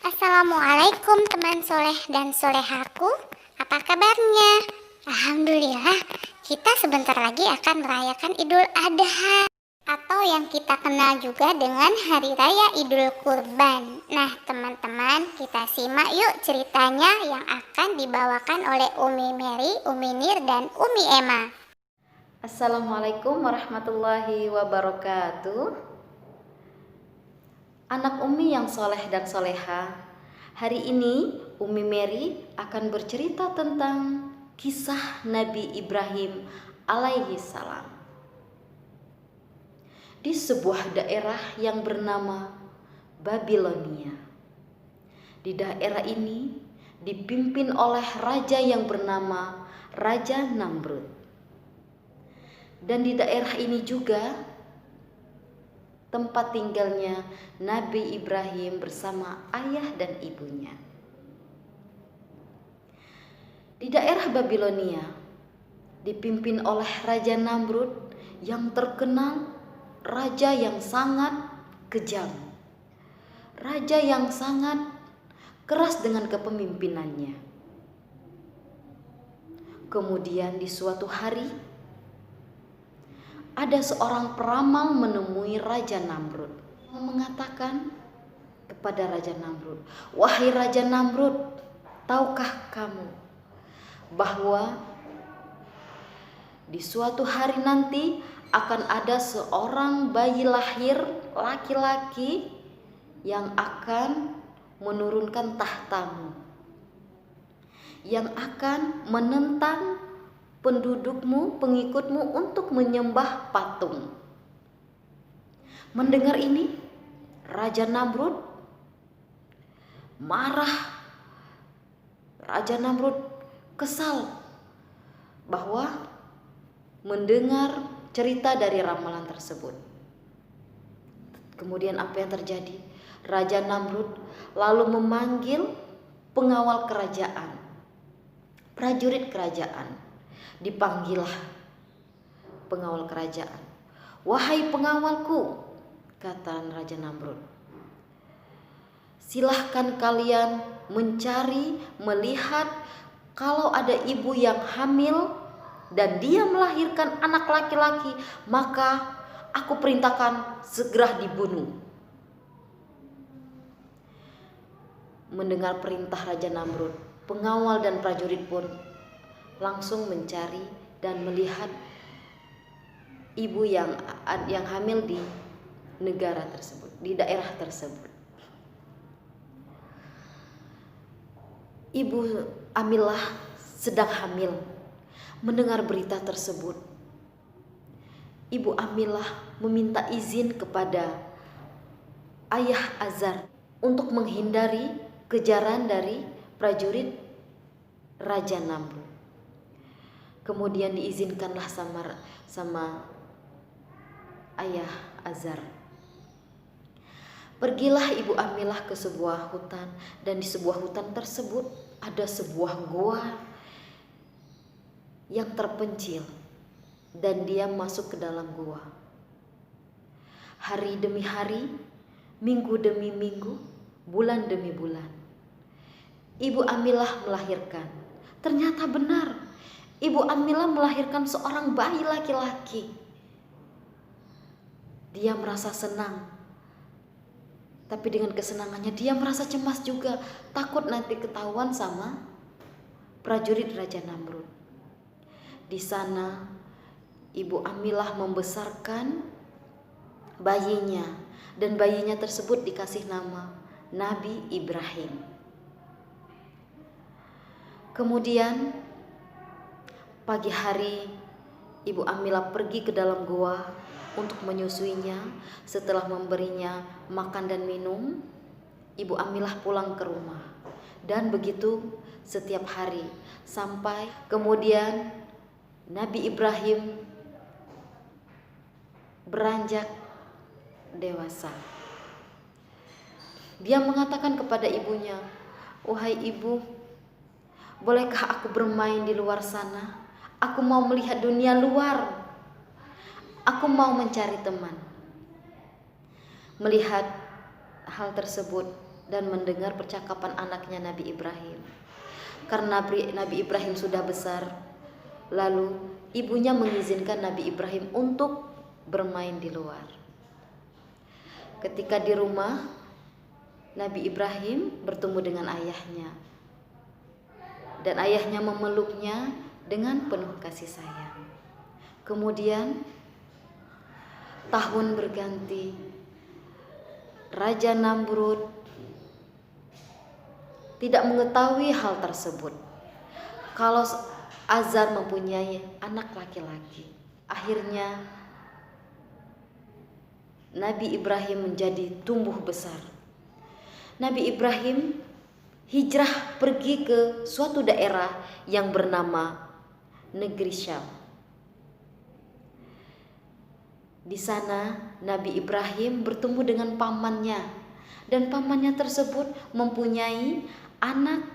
Assalamualaikum teman soleh dan solehaku. Apa kabarnya? Alhamdulillah, kita sebentar lagi akan merayakan Idul Adha, atau yang kita kenal juga dengan Hari Raya Idul Kurban. Nah teman-teman, kita simak yuk ceritanya yang akan dibawakan oleh Umi Mary, Umi Nir, dan Umi Emma. Assalamualaikum warahmatullahi wabarakatuh. Anak Umi yang soleh dan soleha, hari ini Umi Mary akan bercerita tentang kisah Nabi Ibrahim alaihi salam. Di sebuah daerah yang bernama Babilonia. Di daerah ini dipimpin oleh raja yang bernama Raja Namrud. Dan di daerah ini juga tempat tinggalnya Nabi Ibrahim bersama ayah dan ibunya. Di daerah Babilonia dipimpin oleh Raja Namrud yang terkenal raja yang sangat kejam. Raja yang sangat keras dengan kepemimpinannya. Kemudian di suatu hari ada seorang peramal menemui Raja Namrud, mengatakan kepada Raja Namrud, "Wahai Raja Namrud, tahukah kamu bahwa di suatu hari nanti akan ada seorang bayi lahir laki-laki yang akan menurunkan tahtamu, yang akan menentang pendudukmu, pengikutmu untuk menyembah patung." Mendengar ini, Raja Namrud marah. Raja Namrud kesal bahwa mendengar cerita dari ramalan tersebut. Kemudian apa yang terjadi? Raja Namrud lalu memanggil pengawal kerajaan, prajurit kerajaan. Dipanggillah pengawal kerajaan. "Wahai pengawalku," kata Raja Namrud, "silahkan kalian mencari, melihat kalau ada ibu yang hamil dan dia melahirkan anak laki-laki, maka aku perintahkan segera dibunuh." Mendengar perintah Raja Namrud, pengawal dan prajurit pun langsung mencari dan melihat ibu yang hamil di negara tersebut, di daerah tersebut. Ibu Amilah sedang hamil. Mendengar berita tersebut, Ibu Amilah meminta izin kepada ayah Azar untuk menghindari kejaran dari prajurit Raja Namrud. Kemudian diizinkanlah sama ayah Azar. Pergilah Ibu Amilah ke sebuah hutan, dan di sebuah hutan tersebut ada sebuah goa yang terpencil, dan dia masuk ke dalam goa. Hari demi hari, minggu demi minggu, bulan demi bulan, Ibu Amilah melahirkan. Ternyata benar, Ibu Amilah melahirkan seorang bayi laki-laki. Dia merasa senang, tapi dengan kesenangannya dia merasa cemas juga, takut nanti ketahuan sama prajurit Raja Namrud. Di sana Ibu Amilah membesarkan bayinya, dan bayinya tersebut dikasih nama Nabi Ibrahim. Kemudian pagi hari Ibu Amilah pergi ke dalam goa untuk menyusuinya. Setelah memberinya makan dan minum, Ibu Amilah pulang ke rumah. Dan begitu setiap hari, sampai kemudian Nabi Ibrahim beranjak dewasa. Dia mengatakan kepada ibunya, "Wahai ibu, bolehkah aku bermain di luar sana? Aku mau melihat dunia luar. Aku mau mencari teman." Melihat hal tersebut, dan mendengar percakapan anaknya Nabi Ibrahim. Karena Nabi Ibrahim sudah besar, lalu ibunya mengizinkan Nabi Ibrahim untuk bermain di luar. Ketika di rumah, Nabi Ibrahim bertemu dengan ayahnya, dan ayahnya memeluknya dengan penuh kasih sayang. Kemudian tahun berganti, Raja Namrud tidak mengetahui hal tersebut, kalau Azar mempunyai anak laki-laki. Akhirnya Nabi Ibrahim menjadi tumbuh besar. Nabi Ibrahim hijrah pergi ke suatu daerah yang bernama negeri Syam. Di sana Nabi Ibrahim bertemu dengan pamannya, dan pamannya tersebut mempunyai anak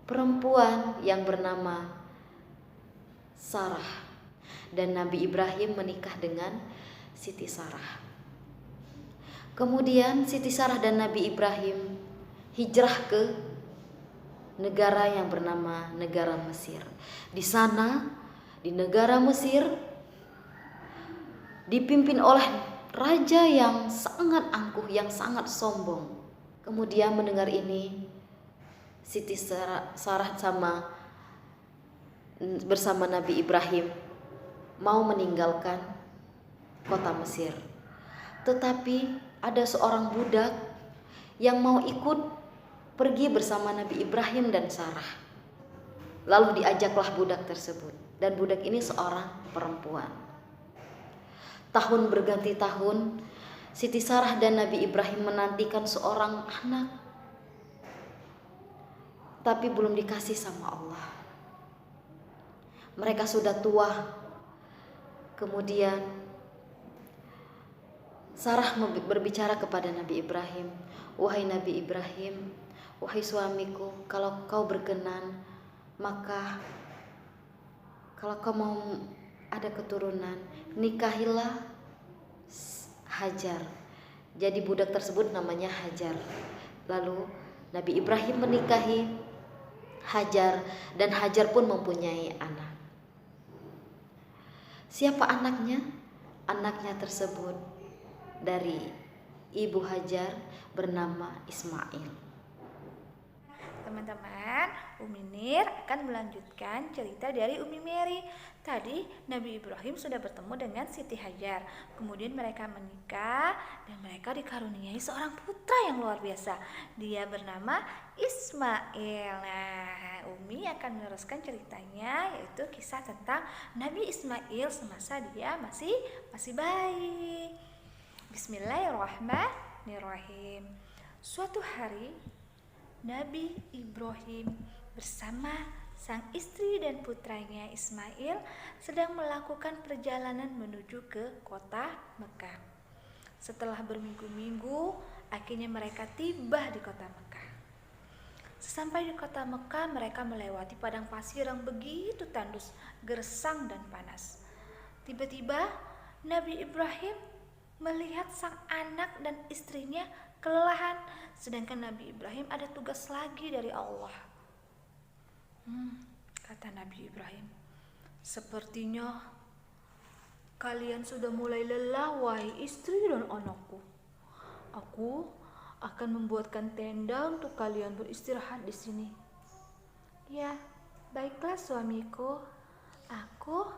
perempuan yang bernama Sarah, dan Nabi Ibrahim menikah dengan Siti Sarah. Kemudian Siti Sarah dan Nabi Ibrahim hijrah ke negara yang bernama negara Mesir. Di sana, di negara Mesir, dipimpin oleh raja yang sangat angkuh, yang sangat sombong. Kemudian mendengar ini, Siti Sarah bersama Nabi Ibrahim mau meninggalkan kota Mesir. Tetapi ada seorang budak yang mau ikut pergi bersama Nabi Ibrahim dan Sarah. Lalu diajaklah budak tersebut, dan budak ini seorang perempuan. Tahun berganti tahun, Siti Sarah dan Nabi Ibrahim menantikan seorang anak, tapi belum dikasih sama Allah. Mereka sudah tua. Kemudian Sarah berbicara kepada Nabi Ibrahim, "Wahai Nabi Ibrahim, wahai suamiku, kalau kau berkenan, maka kalau kau mau ada keturunan, nikahilah Hajar." Jadi budak tersebut namanya Hajar. Lalu Nabi Ibrahim menikahi Hajar, dan Hajar pun mempunyai anak. Siapa anaknya? Anaknya tersebut dari ibu Hajar bernama Ismail. Teman-teman, Umi Nir akan melanjutkan cerita dari Umi Mary. Tadi Nabi Ibrahim sudah bertemu dengan Siti Hajar. Kemudian mereka menikah dan mereka dikaruniai seorang putra yang luar biasa. Dia bernama Ismail. Nah, Umi akan meneruskan ceritanya, yaitu kisah tentang Nabi Ismail semasa dia masih bayi. Bismillahirrahmanirrahim. Suatu hari Nabi Ibrahim bersama sang istri dan putranya Ismail sedang melakukan perjalanan menuju ke kota Mekah. Setelah berminggu-minggu, akhirnya mereka tiba di kota Mekah. Sesampai di kota Mekah, mereka melewati padang pasir yang begitu tandus, gersang dan panas. Tiba-tiba Nabi Ibrahim melihat sang anak dan istrinya kelelahan, sedangkan Nabi Ibrahim ada tugas lagi dari Allah. Kata Nabi Ibrahim, "Sepertinya kalian sudah mulai lelah, wahai istri dan anakku. Aku akan membuatkan tenda untuk kalian beristirahat di sini." "Ya, baiklah suamiku. Aku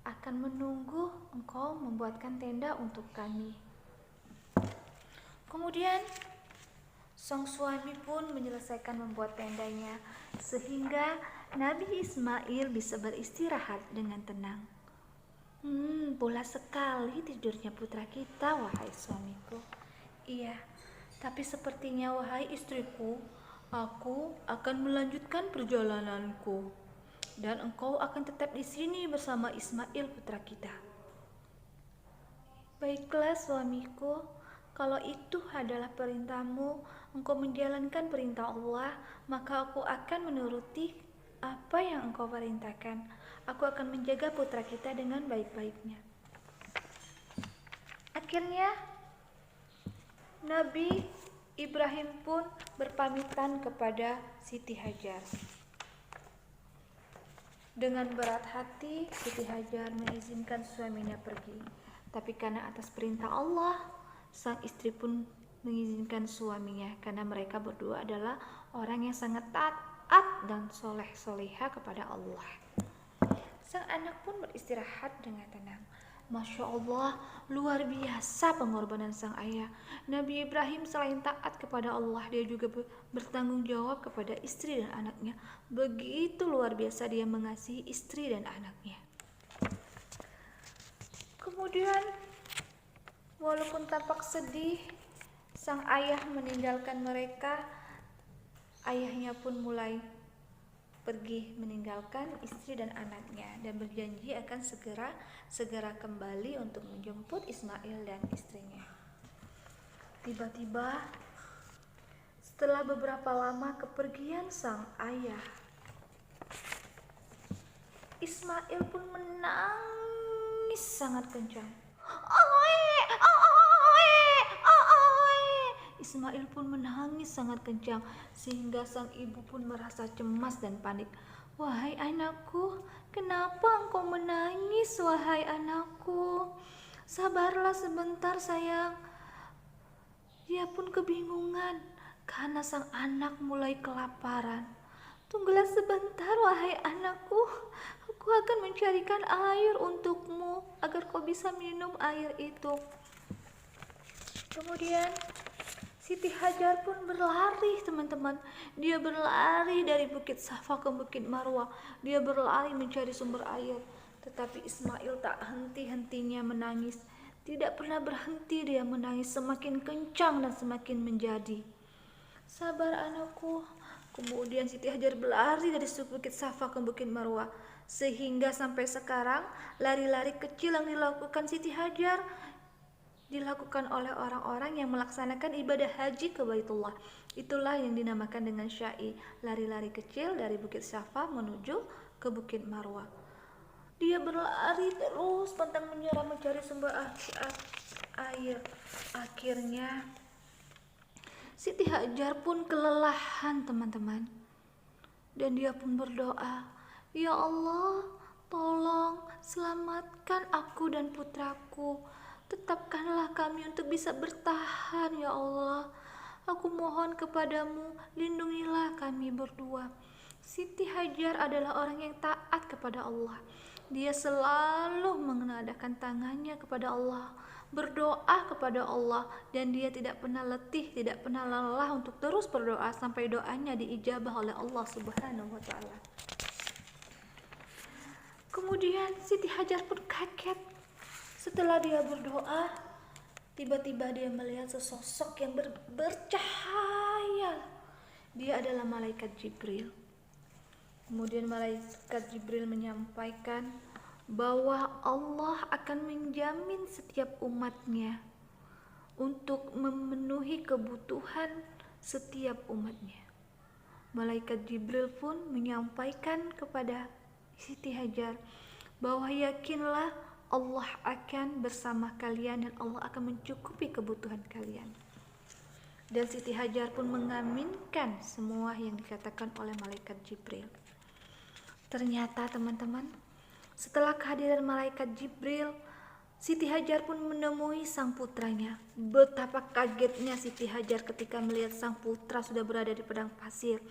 akan menunggu engkau membuatkan tenda untuk kami." Kemudian sang suami pun menyelesaikan membuat tendanya, sehingga Nabi Ismail bisa beristirahat dengan tenang. Pulas sekali tidurnya putra kita, wahai suamiku." "Iya, tapi sepertinya wahai istriku, aku akan melanjutkan perjalananku, dan engkau akan tetap di sini bersama Ismail putra kita." "Baiklah suamiku, kalau itu adalah perintahmu, engkau menjalankan perintah Allah, maka aku akan menuruti apa yang engkau perintahkan. Aku akan menjaga putra kita dengan baik-baiknya." Akhirnya Nabi Ibrahim pun berpamitan kepada Siti Hajar. Dengan berat hati, Siti Hajar mengizinkan suaminya pergi. Tapi karena atas perintah Allah, sang istri pun mengizinkan suaminya karena mereka berdua adalah orang yang sangat taat dan soleh-soleha kepada Allah. Sang anak pun beristirahat dengan tenang. Masya Allah, luar biasa pengorbanan sang ayah. Nabi Ibrahim selain taat kepada Allah, dia juga bertanggung jawab kepada istri dan anaknya. Begitu luar biasa dia mengasihi istri dan anaknya. Kemudian, walaupun tampak sedih, sang ayah meninggalkan mereka. Ayahnya pun mulai pergi meninggalkan istri dan anaknya dan berjanji akan segera kembali untuk menjemput Ismail dan istrinya. Tiba-tiba setelah beberapa lama kepergian sang ayah, Ismail pun menangis sangat kencang. Ismail pun menangis sangat kencang sehingga sang ibu pun merasa cemas dan panik. Wahai anakku, kenapa engkau menangis wahai anakku? Sabarlah sebentar sayang. Dia pun kebingungan karena sang anak mulai kelaparan. Tunggulah sebentar wahai anakku, aku akan mencarikan air untukmu agar kau bisa minum air itu. Kemudian Siti Hajar pun berlari teman-teman. Dia berlari dari Bukit Safa ke Bukit Marwah. Dia berlari mencari sumber air. Tetapi Ismail tak henti-hentinya menangis. Tidak pernah berhenti dia menangis, semakin kencang dan semakin menjadi. Sabar anakku. Kemudian Siti Hajar berlari dari Bukit Safa ke Bukit Marwah. Sehingga sampai sekarang lari-lari kecil yang dilakukan Siti Hajar dilakukan oleh orang-orang yang melaksanakan ibadah haji ke Baitullah. Itulah yang dinamakan dengan syai, lari-lari kecil dari Bukit Safa menuju ke Bukit Marwah. Dia berlari terus pantang menyerah mencari sumber air. Akhirnya Siti Hajar pun kelelahan teman-teman. Dan dia pun berdoa, "Ya Allah, tolong selamatkan aku dan putraku. Tetapkanlah kami untuk bisa bertahan ya Allah. Aku mohon kepadamu, lindungilah kami berdua." Siti Hajar adalah orang yang taat kepada Allah. Dia selalu mengenadahkan tangannya kepada Allah, berdoa kepada Allah, dan dia tidak pernah letih, tidak pernah lelah untuk terus berdoa sampai doanya diijabah oleh Allah Subhanahu wa taala. Kemudian Siti Hajar pun kaget. Setelah dia berdoa, tiba-tiba dia melihat sesosok yang bercahaya. Dia adalah malaikat Jibril. Kemudian malaikat Jibril menyampaikan bahwa Allah akan menjamin setiap umatnya untuk memenuhi kebutuhan setiap umatnya. Malaikat Jibril pun menyampaikan kepada Siti Hajar bahwa yakinlah Allah akan bersama kalian dan Allah akan mencukupi kebutuhan kalian. Dan Siti Hajar pun mengaminkan semua yang dikatakan oleh malaikat Jibril. Ternyata teman-teman, setelah kehadiran malaikat Jibril, Siti Hajar pun menemui sang putranya. Betapa kagetnya Siti Hajar ketika melihat sang putra sudah berada di padang pasir.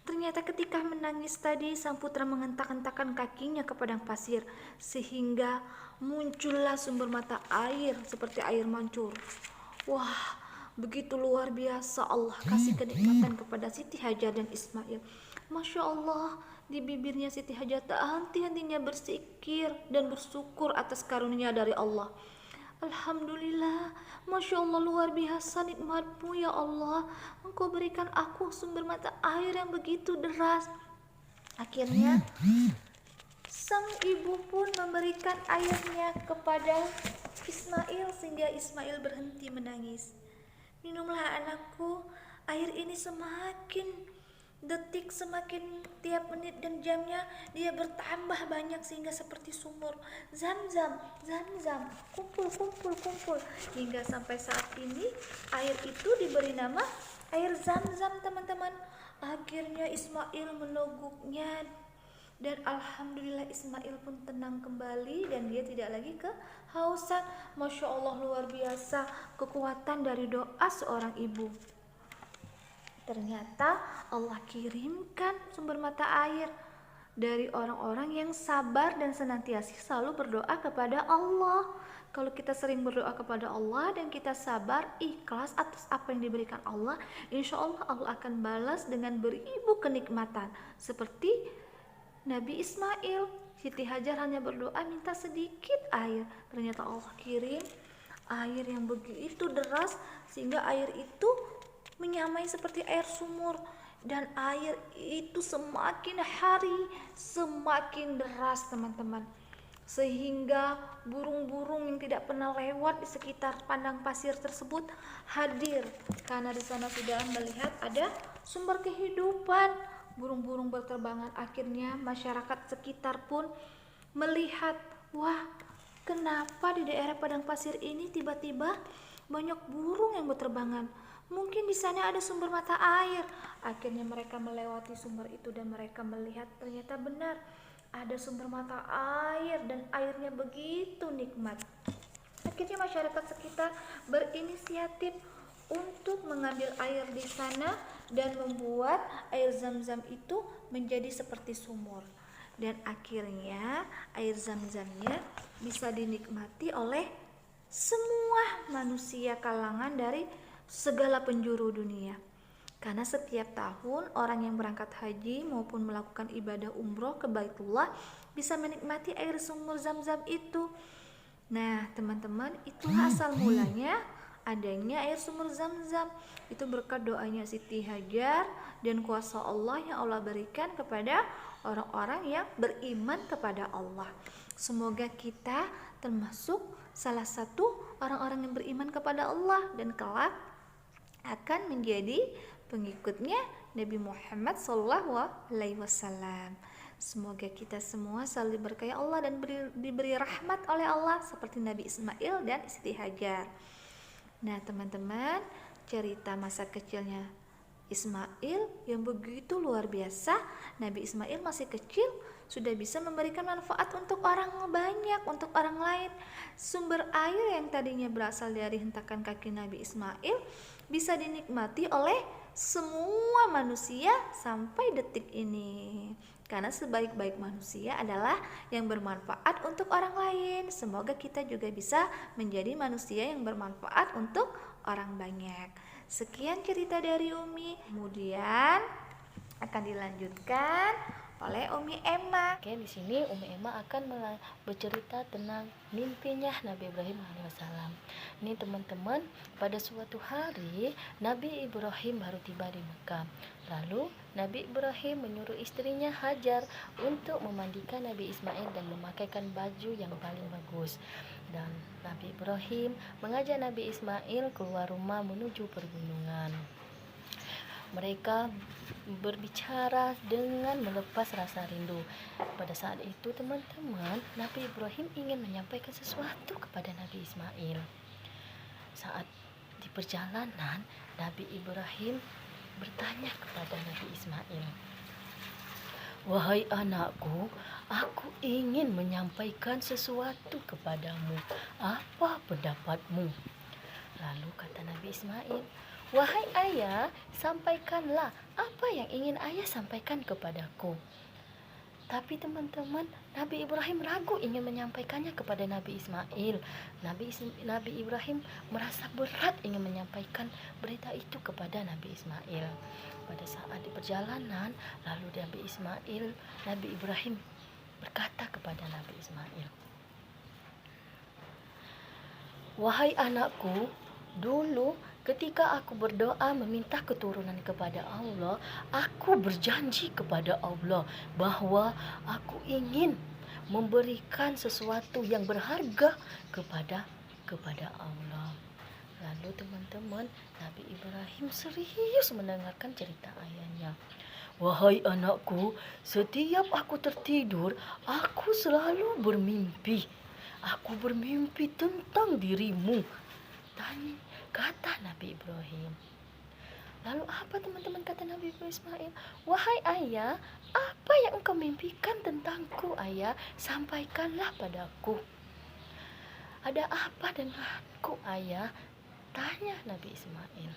Ternyata ketika menangis tadi, sang putra mengentak-entakkan kakinya ke padang pasir, sehingga muncullah sumber mata air seperti air mancur. Wah, begitu luar biasa Allah kasih kenikmatan kepada Siti Hajar dan Ismail. Masya Allah, di bibirnya Siti Hajar tak henti-hentinya berzikir dan bersyukur atas karunia dari Allah. Alhamdulillah, Masya Allah, luar biasa nikmatmu ya Allah. Engkau berikan aku sumber mata air yang begitu deras. Akhirnya sang ibu pun memberikan airnya kepada Ismail sehingga Ismail berhenti menangis. Minumlah anakku, air ini semakin detik, semakin tiap menit dan jamnya dia bertambah banyak sehingga seperti sumur. Zam-zam, zam-zam, kumpul, kumpul, kumpul, hingga sampai saat ini air itu diberi nama air zam-zam, teman-teman. Akhirnya Ismail meneguknya dan alhamdulillah Ismail pun tenang kembali dan dia tidak lagi kehausan. Masya Allah, luar biasa kekuatan dari doa seorang ibu. Ternyata Allah kirimkan sumber mata air dari orang-orang yang sabar dan senantiasa selalu berdoa kepada Allah. Kalau kita sering berdoa kepada Allah dan kita sabar, ikhlas atas apa yang diberikan Allah, insya Allah Allah akan balas dengan beribu kenikmatan. Seperti Nabi Ismail, Siti Hajar hanya berdoa minta sedikit air, ternyata Allah kirim air yang begitu deras sehingga air itu menyamai seperti air sumur, dan air itu semakin hari semakin deras, teman-teman, sehingga burung-burung yang tidak pernah lewat di sekitar padang pasir tersebut hadir karena di sana sudah melihat ada sumber kehidupan. Burung-burung berterbangan, akhirnya masyarakat sekitar pun melihat, wah, kenapa di daerah padang pasir ini tiba-tiba banyak burung yang berterbangan? Mungkin di sana ada sumber mata air. Akhirnya mereka melewati sumber itu dan mereka melihat ternyata benar ada sumber mata air dan airnya begitu nikmat. Akhirnya masyarakat sekitar berinisiatif untuk mengambil air di sana dan membuat air zam-zam itu menjadi seperti sumur. Dan akhirnya air zam-zamnya bisa dinikmati oleh semua manusia kalangan dari segala penjuru dunia. Karena setiap tahun orang yang berangkat haji maupun melakukan ibadah umroh ke Baitullah bisa menikmati air sumur zam-zam itu. Nah, teman-teman, itulah asal mulanya adanya air sumur zam-zam. Itu berkat doanya Siti Hajar dan kuasa Allah yang Allah berikan kepada orang-orang yang beriman kepada Allah. Semoga kita termasuk salah satu orang-orang yang beriman kepada Allah dan kelak akan menjadi pengikutnya Nabi Muhammad SAW. Semoga kita semua selalu diberkahi Allah dan diberi rahmat oleh Allah seperti Nabi Ismail dan Siti Hajar. Nah, teman-teman, cerita masa kecilnya Ismail yang begitu luar biasa. Nabi Ismail masih kecil sudah bisa memberikan manfaat untuk orang banyak, untuk orang lain. Sumber air yang tadinya berasal dari hentakan kaki Nabi Ismail bisa dinikmati oleh semua manusia sampai detik ini. Karena sebaik-baik manusia adalah yang bermanfaat untuk orang lain. Semoga kita juga bisa menjadi manusia yang bermanfaat untuk orang banyak. Sekian cerita dari Umi. Kemudian akan dilanjutkan oleh Umi Emma. Oke, di sini Umi Emma akan bercerita tentang mimpinya Nabi Ibrahim alaihissalam. Ini teman-teman, pada suatu hari Nabi Ibrahim baru tiba di Mekah. Lalu Nabi Ibrahim menyuruh istrinya Hajar untuk memandikan Nabi Ismail dan memakaikan baju yang paling bagus. Dan Nabi Ibrahim mengajak Nabi Ismail keluar rumah menuju pergunungan. Mereka berbicara dengan melepas rasa rindu. Pada saat itu teman-teman, Nabi Ibrahim ingin menyampaikan sesuatu kepada Nabi Ismail. Saat di perjalanan, Nabi Ibrahim bertanya kepada Nabi Ismail, "Wahai anakku, aku ingin menyampaikan sesuatu kepadamu. Apa pendapatmu?" Lalu kata Nabi Ismail, "Wahai ayah, sampaikanlah apa yang ingin ayah sampaikan kepadaku." Tapi teman-teman, Nabi Ibrahim ragu ingin menyampaikannya kepada Nabi Ismail. Nabi Ibrahim merasa berat ingin menyampaikan berita itu kepada Nabi Ismail. Pada saat di perjalanan, lalu Nabi Ibrahim berkata kepada Nabi Ismail, "Wahai anakku, dulu ketika aku berdoa meminta keturunan kepada Allah, aku berjanji kepada Allah bahwa aku ingin memberikan sesuatu yang berharga kepada Allah." Lalu teman-teman, Nabi Ibrahim serius mendengarkan cerita ayahnya. Wahai anakku, setiap aku tertidur, aku selalu bermimpi. Aku bermimpi tentang dirimu. Kata Nabi Ibrahim. Lalu apa teman-teman kata Nabi Ismail? Wahai ayah, apa yang engkau mimpikan tentangku ayah? Sampaikanlah padaku. Ada apa denganku ayah? Tanya Nabi Ismail.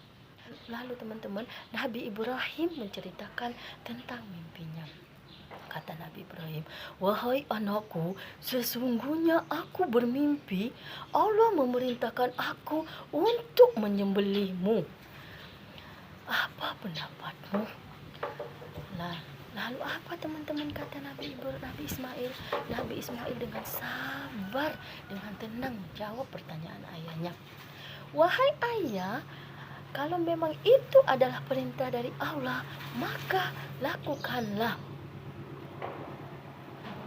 Lalu teman-teman, Nabi Ibrahim menceritakan tentang mimpinya. Kata Nabi Ibrahim, wahai anakku, sesungguhnya aku bermimpi Allah memerintahkan aku untuk menyembelihmu. Apa pendapatmu? Lalu apa teman-teman kata Nabi Ismail? Nabi Ismail dengan sabar, dengan tenang menjawab pertanyaan ayahnya. Wahai ayah, kalau memang itu adalah perintah dari Allah, maka lakukanlah.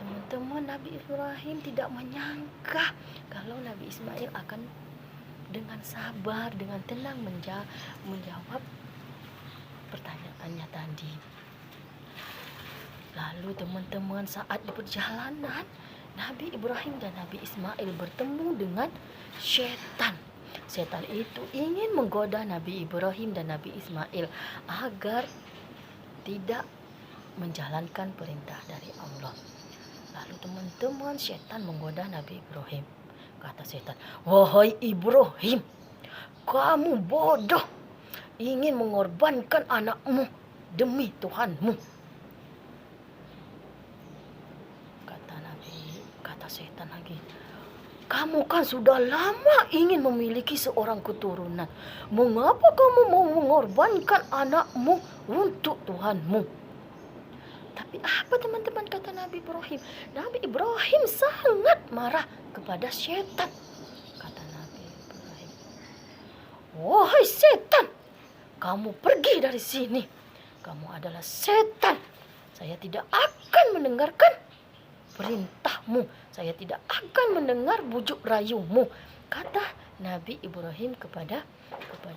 Teman-teman, Nabi Ibrahim tidak menyangka kalau Nabi Ismail akan dengan sabar, dengan tenang menjawab pertanyaannya tadi. Lalu teman-teman, saat di perjalanan, Nabi Ibrahim dan Nabi Ismail bertemu dengan setan. Setan itu ingin menggoda Nabi Ibrahim dan Nabi Ismail agar tidak menjalankan perintah dari Allah. Lalu teman-teman, setan menggoda Nabi Ibrahim. Kata setan, wahai Ibrahim, kamu bodoh, ingin mengorbankan anakmu demi Tuhanmu. Kata setan lagi, kamu kan sudah lama ingin memiliki seorang keturunan. Mengapa kamu mau mengorbankan anakmu untuk Tuhanmu? Tapi apa teman-teman kata Nabi Ibrahim? Nabi Ibrahim sangat marah kepada setan. Kata Nabi Ibrahim, wahai setan, kamu pergi dari sini. Kamu adalah setan. Saya tidak akan mendengarkan perintahmu. Saya tidak akan mendengar bujuk rayumu. Kata Nabi Ibrahim kepada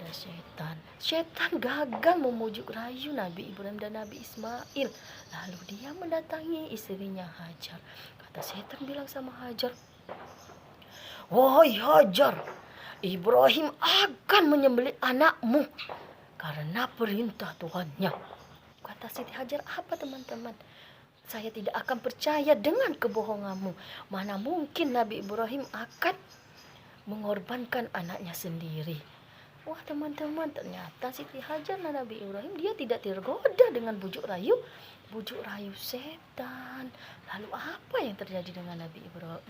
setan. Setan gagal memujuk rayu Nabi Ibrahim dan Nabi Ismail. Lalu dia mendatangi istrinya Hajar. Kata setan bilang sama Hajar, wahai Hajar, Ibrahim akan menyembelih anakmu karena perintah Tuhannya. Kata Siti Hajar, apa teman-teman? Saya tidak akan percaya dengan kebohonganmu. Mana mungkin Nabi Ibrahim akan mengorbankan anaknya sendiri. Wah teman-teman, ternyata Siti Hajar dan Nabi Ibrahim dia tidak tergoda dengan bujuk rayu setan. Lalu apa yang terjadi dengan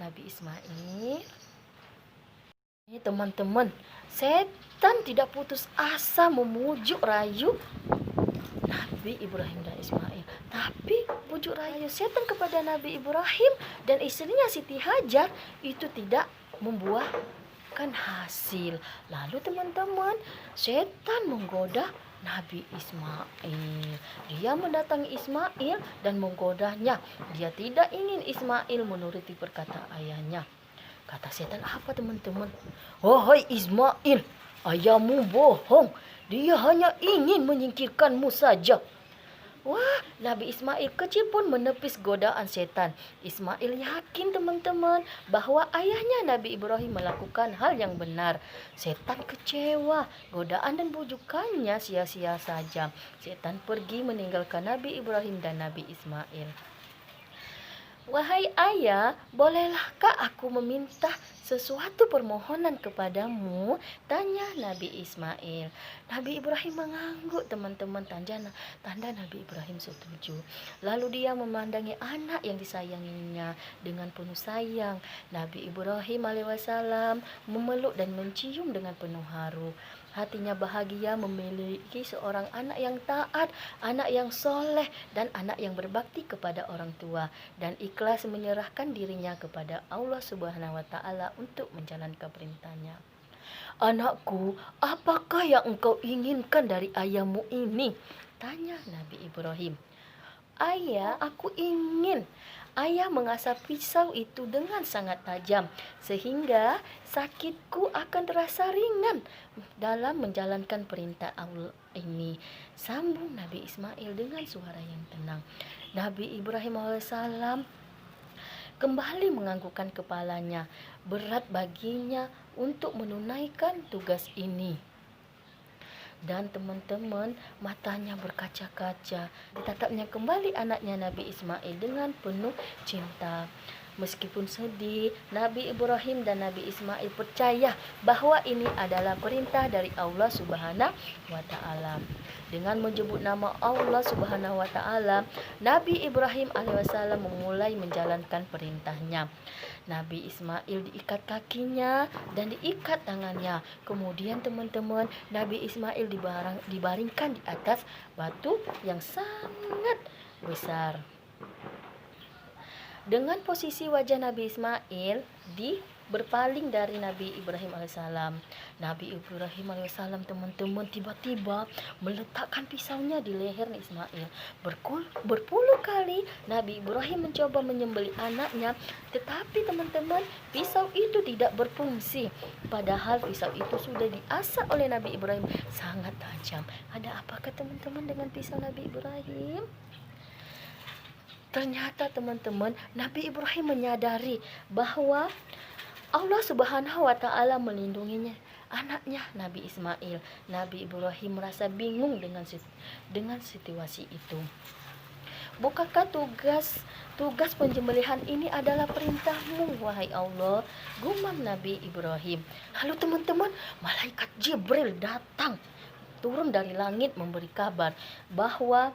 Nabi Ismail? Ini teman-teman, setan tidak putus asa memujuk rayu Nabi Ibrahim dan Ismail. Tapi bujuk rayu setan kepada Nabi Ibrahim dan istrinya Siti Hajar itu tidak membuahkan hasil. Lalu teman-teman, setan menggoda Nabi Ismail. Dia mendatangi Ismail dan menggodanya. Dia tidak ingin Ismail menuruti perkataan ayahnya. Kata setan, apa teman-teman? Wahai Ismail, ayahmu bohong. Dia hanya ingin menyingkirkanmu saja. Wah, Nabi Ismail kecil pun menepis godaan setan. Ismail yakin teman-teman bahwa ayahnya Nabi Ibrahim melakukan hal yang benar. Setan kecewa, godaan dan bujukannya sia-sia saja. Setan pergi meninggalkan Nabi Ibrahim dan Nabi Ismail. Wahai ayah, bolehkah aku meminta sesuatu permohonan kepadamu? Tanya Nabi Ismail. Nabi Ibrahim mengangguk teman-teman, tanda Nabi Ibrahim setuju. Lalu dia memandangi anak yang disayanginya dengan penuh sayang. Nabi Ibrahim alaihissalam memeluk dan mencium dengan penuh haru. Hatinya bahagia memiliki seorang anak yang taat, anak yang soleh, dan anak yang berbakti kepada orang tua, dan ikhlas menyerahkan dirinya kepada Allah Subhanahu wa Ta'ala untuk menjalankan perintahnya. Anakku, apakah yang engkau inginkan dari ayahmu ini? Tanya Nabi Ibrahim. Ayah, aku ingin. Ayah mengasah pisau itu dengan sangat tajam, sehingga sakitku akan terasa ringan dalam menjalankan perintah ini?" Sambung Nabi Ismail dengan suara yang tenang. Nabi Ibrahim alaihissalam kembali menganggukkan kepalanya. Berat baginya untuk menunaikan tugas ini. Dan teman-teman, matanya berkaca-kaca. Ditatapnya kembali anaknya Nabi Ismail dengan penuh cinta. Meskipun sedih, Nabi Ibrahim dan Nabi Ismail percaya bahwa ini adalah perintah dari Allah Subhanahu wa Ta'ala. Dengan menyebut nama Allah Subhanahu wa Ta'ala, Nabi Ibrahim alaihissalam memulai menjalankan perintahnya. Nabi Ismail diikat kakinya dan diikat tangannya. Kemudian teman-teman, Nabi Ismail dibaringkan di atas batu yang sangat besar. Dengan posisi wajah Nabi Ismail berpaling dari Nabi Ibrahim alaihissalam. Nabi Ibrahim alaihissalam teman-teman tiba-tiba meletakkan pisaunya di leher Ismail. Berpuluh kali Nabi Ibrahim mencoba menyembelih anaknya, tetapi teman-teman, pisau itu tidak berfungsi. Padahal pisau itu sudah diasah oleh Nabi Ibrahim, sangat tajam. Ada apakah teman-teman dengan pisau Nabi Ibrahim? Ternyata teman-teman, Nabi Ibrahim menyadari bahwa Allah Subhanahu wa Ta'ala melindunginya, anaknya Nabi Ismail. Nabi Ibrahim merasa bingung dengan situasi itu. Bukankah tugas penyembelihan ini adalah perintahmu, wahai Allah? Gumam Nabi Ibrahim. Lalu teman-teman, malaikat Jibril datang turun dari langit memberi kabar bahwa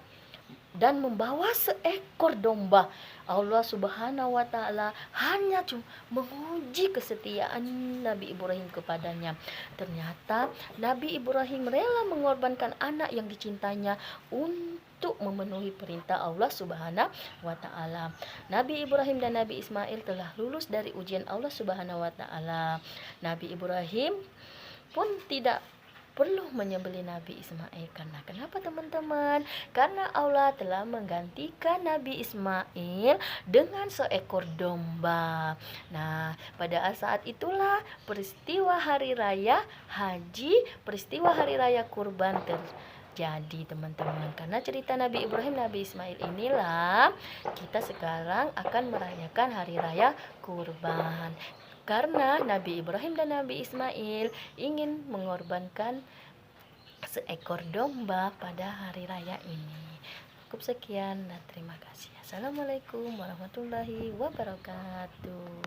dan membawa seekor domba. Allah Subhanahu wa Ta'ala hanya menguji kesetiaan Nabi Ibrahim kepadanya. Ternyata Nabi Ibrahim rela mengorbankan anak yang dicintainya untuk memenuhi perintah Allah Subhanahu wa Ta'ala. Nabi Ibrahim dan Nabi Ismail telah lulus dari ujian Allah Subhanahu wa Ta'ala. Nabi Ibrahim pun tidak perlu menyembelih Nabi Ismail. Kenapa teman-teman? Karena Allah telah menggantikan Nabi Ismail dengan seekor domba. Nah, pada saat itulah peristiwa hari raya haji, peristiwa hari raya kurban terjadi teman-teman. Karena cerita Nabi Ibrahim, Nabi Ismail inilah kita sekarang akan merayakan hari raya kurban. Karena Nabi Ibrahim dan Nabi Ismail ingin mengorbankan seekor domba pada hari raya ini. Cukup sekian dan terima kasih. Assalamualaikum warahmatullahi wabarakatuh.